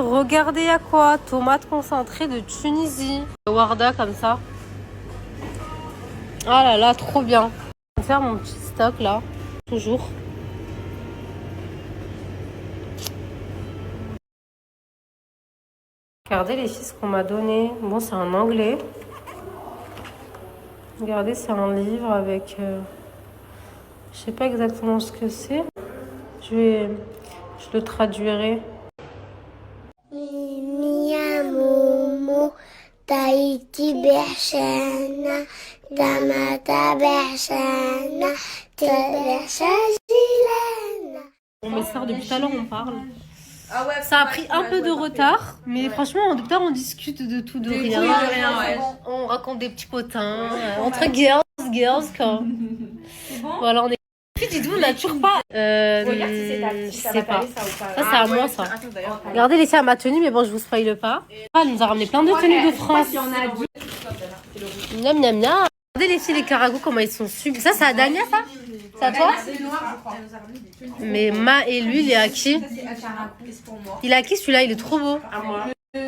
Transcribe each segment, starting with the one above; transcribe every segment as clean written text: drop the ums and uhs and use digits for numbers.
marqué regardez à quoi, tomates concentrées de Tunisie. Warda comme ça. Ah là là, trop bien. Je vais faire mon petit stock là, toujours. Regardez les filles ce qu'on m'a donné. Bon, c'est en anglais. Regardez, c'est un livre avec... je sais pas exactement ce que c'est. Je le traduirai. Tahiti Berchana, Damata Berchana, Bon, mes sœurs, depuis tout à l'heure, on parle. Ça a pris un peu de retard, mais franchement, depuis tout à l'heure, on discute de tout, de rien. Ouais. On raconte des petits potins, entre girls, quoi. Voilà, on est... Puis, dites-vous, on n'a toujours pas... Regarde si c'est ta je petite, ça sais va pas. t'aller ça ou pas. Ça, c'est à moi, ça. Regardez, les filles, elle m'a tenue, mais bon, je vous spoile pas. Elle nous a ramené plein de tenues de France. Il y en a 10. Miam, miam, miam. Regardez les filles, les caragos, comment ils sont sublimes. Ça, c'est à Dania, ça? C'est à toi? C'est noir, je crois. Mais Ma et lui, il est à qui? Il est à qui celui-là? Il est trop beau. À moi. Une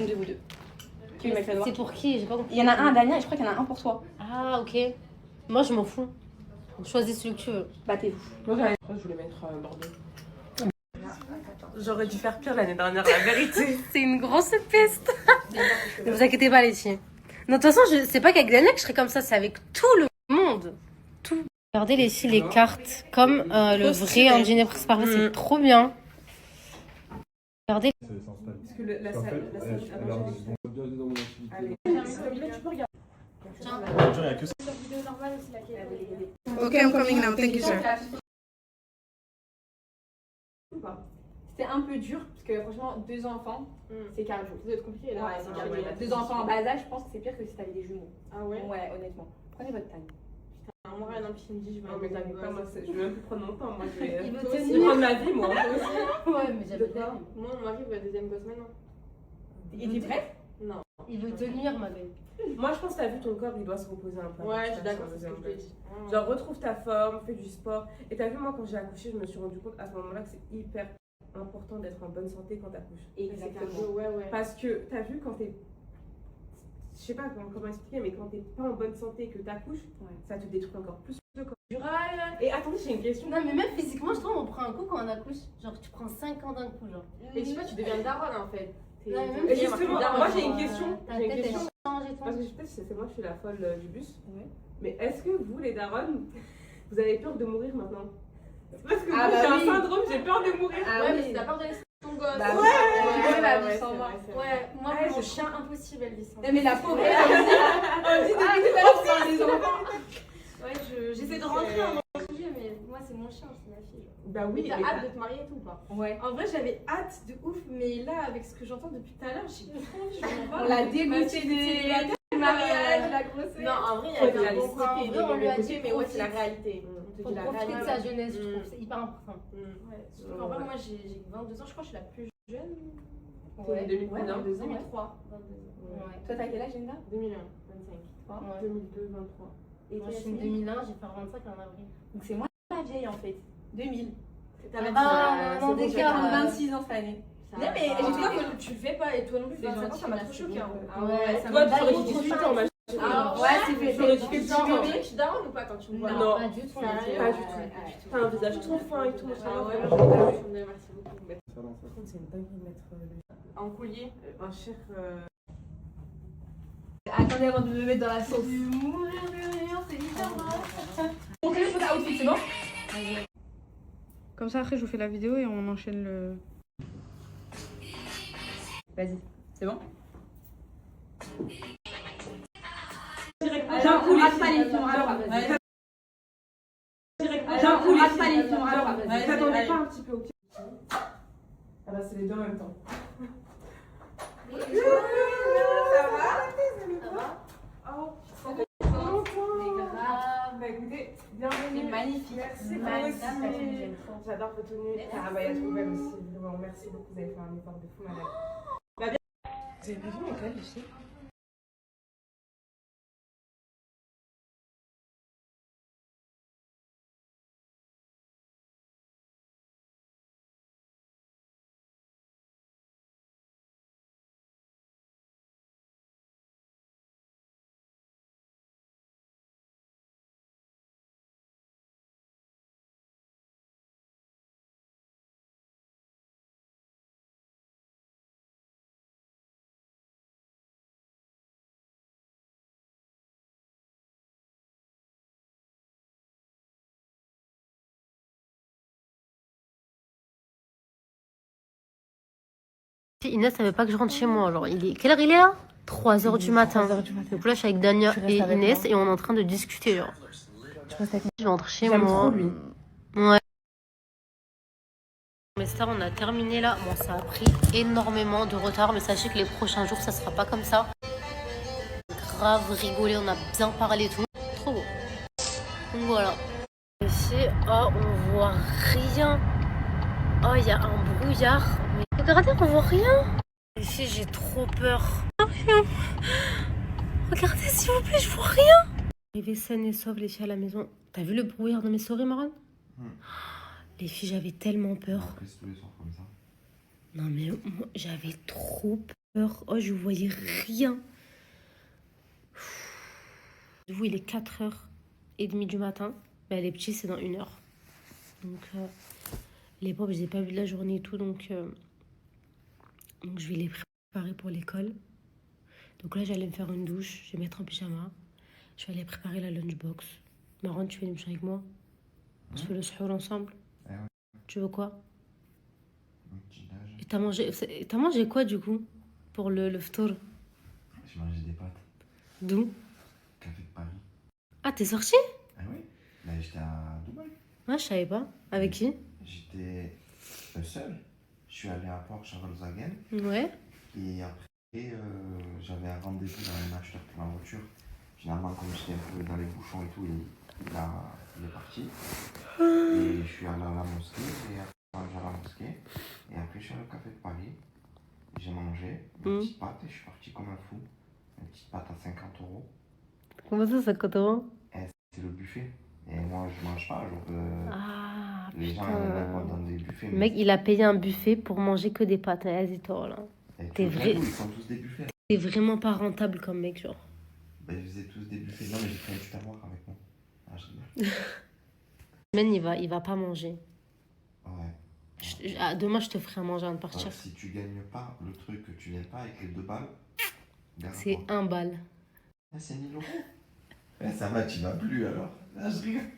de vous deux. Qui met le noir? C'est pour qui? J'ai pas compris. Il y en a un à Dania et je crois qu'il y en a un pour toi. Ah, ok. Moi, je m'en fous. Choisis celui que tu veux. Battez-vous. Moi, je voulais mettre Bordeaux. J'aurais dû faire pire l'année dernière, la vérité. C'est une grosse peste. Ne vous inquiétez pas, les filles. Non, de toute façon, c'est pas qu'avec Dania que je serais comme ça, c'est avec tout le monde. Tout. Regardez les filles, les cartes. Comme le vrai ingénieur presse parfait, c'est trop bien. Regardez. Parce que la salle tu peux regarder. Ok, I'm coming now. Thank you, sir. C'était un peu dur parce que franchement, 2 enfants, c'est cardio. Ça doit être compliqué là. Ouais, c'est cardio. 2 enfants en bas âge, je pense que c'est pire que si t'avais des jumeaux. Ah ouais? Ouais, honnêtement. Prenez votre taille. Moi, rien qui me dit, je vais Non, mais t'inquiète pas, moi, je vais même plus prendre mon temps. Moi, je vais Il veut aussi tenir. prendre ma vie, moi. Ouais, mais j'avais pas. Moi, mon mari veut la deuxième gosse maintenant. Et t'es prête? Non. Il veut tenir, ma belle. Moi, je pense que t'as vu, ton corps, il doit se reposer un peu. Ouais, je suis d'accord, c'est ce que je te dis. Genre, retrouve ta forme, fais du sport. Et t'as vu, moi, quand j'ai accouché, je me suis rendu compte à ce moment-là que c'est hyper important d'être en bonne santé quand t'accouches. Exactement. Ouais. Parce que t'as vu, quand t'es. Je sais pas comment expliquer, mais quand t'es pas en bonne santé et que t'accouches, ça te détruit encore plus le corps. Et attendez, j'ai une question. Non, mais même physiquement, je trouve on prend un coup quand on accouche. Genre, tu prends 5 ans d'un coup, genre. Et je sais pas, tu deviens daronne en fait. Non, mais même Et justement, moi, j'ai une question. Ta J'ai une tête, elle question. change et tout. Parce que peut-être c'est moi, je suis la folle du bus. Mais est-ce que vous, les darons, vous avez peur de mourir maintenant? Parce que moi, j'ai un syndrome, j'ai peur de mourir. Ouais, mais c'est la peur de laisser ton gosse. Bah, ouais, la vie ouais, sans moi. c'est vrai. Ouais, moi, Ouais, mon je chien impossible, elle vit sans moi. Mais la pauvre, les enfants. Ouais, j'essaie de rentrer dans mon sujet, mais moi, c'est mon chien, c'est ma fille. Bah oui, T'as mais hâte de te marier et tout ou pas? Ouais. En vrai, j'avais hâte de ouf, mais là, avec ce que j'entends depuis tout à l'heure, j'ai trop envie. Je m'en On l'a dégoûté du mariage, la grossesse. Non, en vrai, il y a Faut un bon point. En réaliser. vrai, on lui a dit, Profite. mais ouais, c'est la réalité. On te Faut dit la profiter de réalité. sa jeunesse, je trouve. C'est hyper important. Ouais, surtout qu'en vrai, moi, j'ai 22 ans, je crois que je suis la plus jeune. Ouais, 2001, 2003. 22 ans. Ouais. Toi, t'as quel âge, Linda? 2001, 25. Ouais. 2002, 23. Et Moi, toi, je suis une Yasmine? 2001, j'ai fait 25 en avril. Donc c'est moi la vieille en fait. 2000. T'as Ah, non, des gars, 26 ans cette année. Non, Non, mais j'ai j'ai toi dit que tu le fais pas et toi non plus, C'est 25 ans, gentil, ça m'a trop merci choqué. beaucoup. Ah Ouais, ça Toi, m'a tu aurais dit trop 18 choqué. ans, ma Ah ouais, c'est fait. J'aurais dit que Tu tu veux que je suis daronne ou pas quand tu me vois là? Non. Pas du tout. Sérieux? Pas du tout. T'as un visage trop fin et tout. Ah ouais, machin. merci beaucoup. Par contre, c'est une dinguerie de mettre En collier. un cher. Attendez avant de me mettre dans la sauce. Mourir de rire, c'est hyper marrant. On fait le photo outfit, c'est bon? Comme ça, après, je vous fais la vidéo et on enchaîne le. Vas-y, c'est bon? D'un coup, rate pas les pions, rate pas. Rate pas les pions, rate pas. T'attendais pas un petit peu, ok? Ah bah, c'est les deux en même temps. Bah écoutez, bienvenue. C'est magnifique. Merci Magnifique. beaucoup. J'adore vos tenues. Ah bah il y a tout même aussi. Vraiment, merci beaucoup. Vous avez fait un effort de fou, madame. Bah bien. Vous avez vu mon rêve ici? Inès savait pas que je rentre chez moi. Genre, quelle heure il est là? 3h du matin. Donc là, je suis avec Dania et Inès et on est en train de discuter. Genre. Je rentre chez moi. trop lui. Ouais. Mais ça, on a terminé là. Bon, ça a pris énormément de retard, mais sachez que les prochains jours, ça sera pas comme ça. Grave rigolé, on a bien parlé et tout. Trop beau. Donc voilà. Ici, oh, on voit rien. Oh, il y a un brouillard. Mais regardez, on voit rien. Ici, j'ai trop peur. Rien. Regardez, s'il vous plaît, je vois rien. Arrivé saine et sauve les filles à la maison. T'as vu le brouillard dans mes stories, Marwan? Les filles, j'avais tellement peur. Non, mais moi, j'avais trop peur. Oh, je voyais rien. Vous, il est 4h30 du matin. Ben, les petits, c'est dans 1h. Donc, les pauvres, je les ai pas vus de la journée et tout. Donc, je vais les préparer pour l'école. Donc là, j'allais me faire une douche. Je vais mettre en pyjama. Je vais aller préparer la lunchbox. Marwan, tu fais une douche avec moi? On se fait le suhour ensemble? Ouais. Tu veux quoi? Un petit déj. Et t'as mangé quoi, du coup? Pour le ftour? J'ai mangé des pâtes. D'où? Café de Paris. Ah, t'es sorti? Ah oui? Là, j'étais à Dubaï. Ouais, je savais pas. Avec qui? J'étais seul. Je suis allé à Port Charles-Zagen. Ouais. Et après, j'avais un rendez-vous dans un acheteur pour la voiture. Finalement, comme j'étais un peu dans les bouchons et tout, il est parti. Et je suis allé à la mosquée. Et après, j'ai mangé à la mosquée. Et après, je suis allé au café de Paris. J'ai mangé une petite pâte et je suis parti comme un fou. Une petite pâte à 50 €. Comment ça coûte euros? C'est le buffet. Et moi, je mange pas. Genre, Ah, les gens putain. ils vont dans des buffets. Le mec, il a payé un buffet pour manger que des pâtes. Vas-y, toi, là. Et t'es tous vrai. Ils font tous des buffets. T'es vraiment pas rentable comme mec, genre. Ils faisaient tous des buffets. Non, mais j'ai pris un petit avoir avec moi. Ah, je rigole. Men, il va pas manger. Ouais. Demain, je te ferai à manger avant de partir. Si tu gagnes pas le truc que tu gagnes pas avec les 2 balles, C'est 1 balle. Ah, c'est 1000 €. Ça va, tu vas plus alors. Ah, je rigole.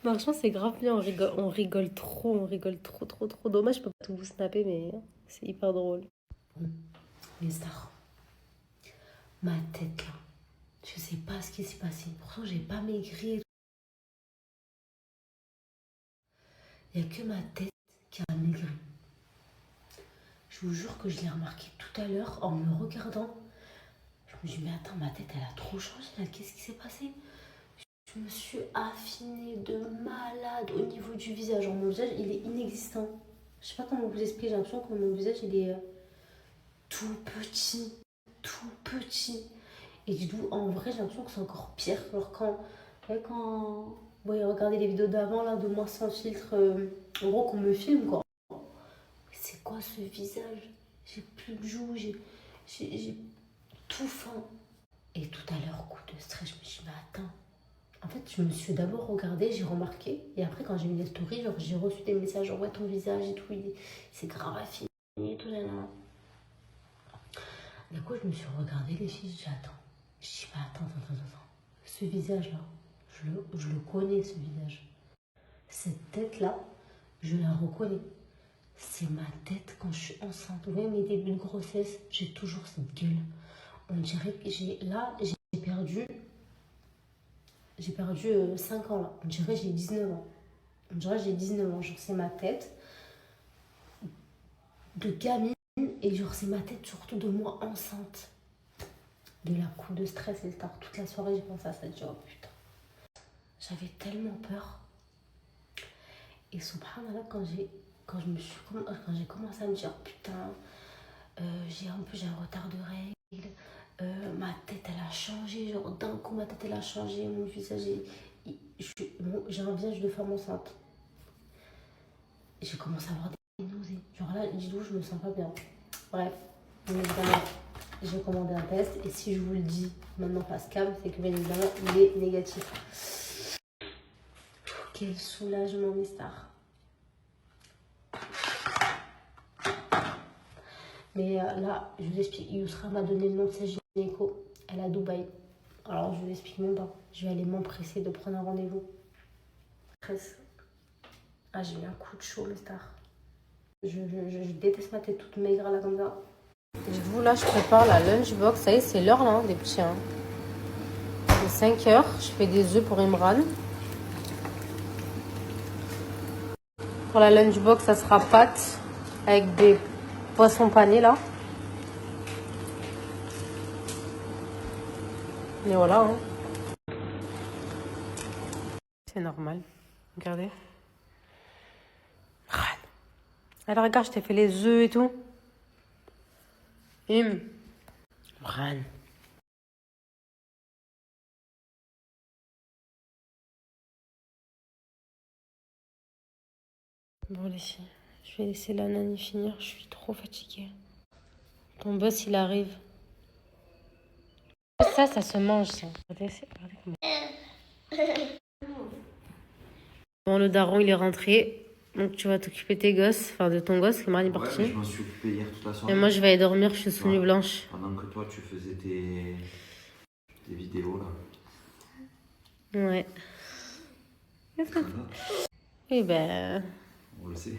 Franchement, c'est grave bien. On rigole trop. Trop. Dommage, je peux pas tout vous snapper, mais c'est hyper drôle. Les stars. Ma tête, là. Je sais pas ce qui s'est passé. Pourtant, j'ai pas maigri. Il y a que ma tête qui a maigri. Je vous jure que je l'ai remarqué tout à l'heure en me regardant. Je me suis dit, mais attends, ma tête, elle a trop changé là. Qu'est-ce qui s'est passé? Je me suis affinée de malade au niveau du visage. Genre, mon visage, il est inexistant. Je sais pas comment vous expliquer. J'ai l'impression que mon visage, il est tout petit. Et du coup, en vrai, j'ai l'impression que c'est encore pire. Alors quand regardez les vidéos d'avant, là, de moi sans filtre, en gros, qu'on me filme, quoi. C'est quoi ce visage? J'ai plus de joues, j'ai tout faim. Et tout à l'heure, coup de stress, je me suis dit, mais attends. En fait, je me suis d'abord regardée, j'ai remarqué. Et après, quand j'ai mis les stories, genre, j'ai reçu des messages, genre, ouais, ton visage et tout, c'est grave affiné et tout, là. Du coup, je me suis regardée, les filles, j'ai dit, attends. Je dis, bah, attends. Ce visage-là, je le connais, ce visage. Cette tête-là, je la reconnais. C'est ma tête quand je suis enceinte. Vous voyez, mes débuts de grossesse, j'ai toujours cette gueule. On dirait que j'ai perdu 5 ans là. On dirait que j'ai 19 ans. Genre, c'est ma tête de gamine. Et genre, c'est ma tête surtout de moi enceinte. De la coup de stress et stars. Toute la soirée, j'ai pensé à ça. J'ai dit, oh putain. J'avais tellement peur. Et subhanallah, quand j'ai commencé à me dire, putain, j'ai un retard de règles. Ma tête, elle a changé. Genre, d'un coup, ma tête, elle a changé. Mon visage, j'ai un visage de femme enceinte. J'ai commencé à avoir des nausées. Genre là, dis-donc, je me sens pas bien. Bref, bien évidemment, j'ai commandé un test. Et si je vous le dis maintenant, pas scam, c'est que bien évidemment, il est négatif. Quel soulagement, mes stars. Mais là, je vous explique. Yousra m'a donné le nom de sa gynéco. Elle est à Dubaï. Alors, je vous explique même pas. Je vais aller m'empresser de prendre un rendez-vous. Ah, j'ai eu un coup de chaud, mes stars. Je déteste ma tête toute maigre là comme ça. Dites-vous, là, je prépare la lunchbox. Ça y est, c'est l'heure là, des petits. Hein. Il est 5 heures. Je fais des œufs pour Imran. Pour la lunchbox, ça sera pâtes avec des poissons panés là. Et voilà. Hein. C'est normal. Regardez. Alors regarde, je t'ai fait les œufs et tout. Bran. Bon les filles, je vais laisser la nanny finir, je suis trop fatiguée. Ton boss il arrive. Ça se mange ça. Regardez comment. Bon, le daron il est rentré. Donc tu vas t'occuper de tes gosses, enfin de ton gosse, Imran est parti. Ouais, je m'en suis occupé hier toute la soirée. Et moi je vais aller dormir, je suis sous nuit blanche. Pendant que toi tu faisais tes vidéos là. Ouais. Et ben... On le sait.